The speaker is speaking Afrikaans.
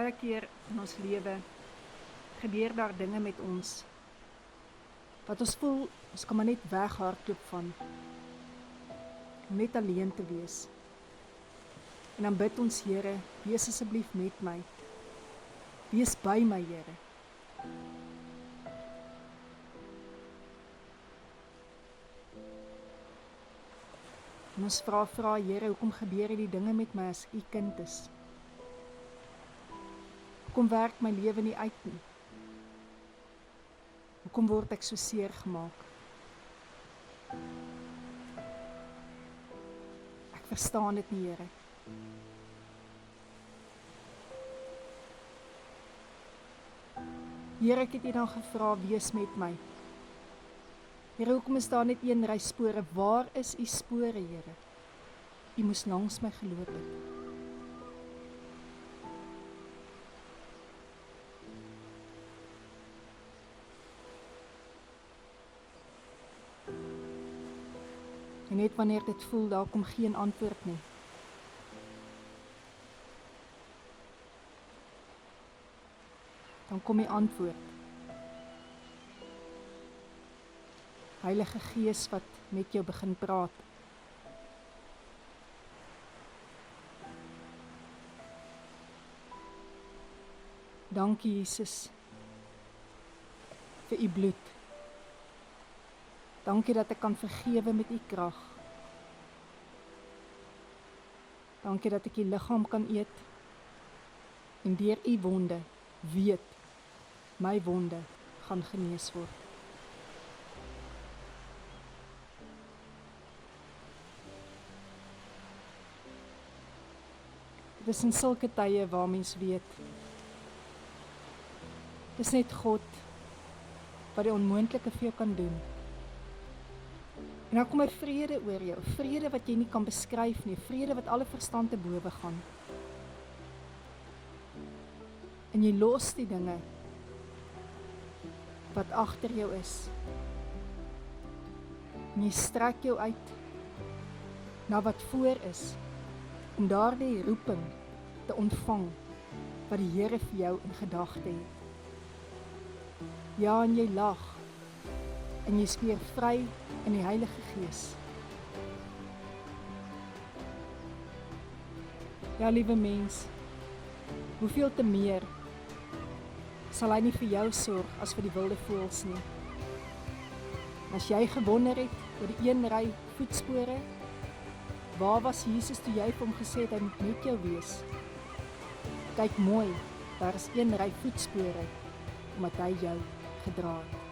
Baie keer in ons lewe gebeur daar dinge met ons wat ons voel, ons kan maar net weghardloop van, om net alleen te wees. En dan bid ons, Here, wees asseblief met my. Wees by my, Here. En ons vra, Here, hoekom gebeur hierdie dinge met my as u kind is? Hoekom werk my lewe nie uit nie? Hoekom word ek so seer gemaak? Ek verstaan dit nie, Here. Here, ek het u dan gevra, wees met my. Here, hoekom is daar net een ry spore? Waar is u spore, Here? U moes langs my geloop het. En net wanneer dit voel, daar kom geen antwoord nie. Dan kom die antwoord. Heilige Gees wat met jou begin praat. Dankie Jesus vir u bloed. Dankie dat ek kan vergewe met u krag. Dankie dat ek u liggaam kan eet en deur u wonde weet, my wonde gaan genees word. Dit is in sulke tye waar mens weet, dit is net God wat die onmoontlike vir jou kan doen. En dan kom 'n vrede oor jou, vrede wat jy nie kan beskryf nie, vrede wat alle verstand te bowe gaan. En jy los die dinge wat agter jou is. En jy strek jou uit na wat voor is, om daardie roeping te ontvang wat die Here vir jou in gedagte het. Ja, en jy lag, en jy is weer vry in die Heilige Gees. Ja, liewe mens, hoeveel te meer sal hy nie vir jou sorg as vir die wilde voëls nie. As jy gewonder het oor die een ry voetspore, waar was Jesus toe jy vir hom gesê het hy moet met jou wees? Kyk mooi, daar is een ry voetspore, omdat hy jou gedra het.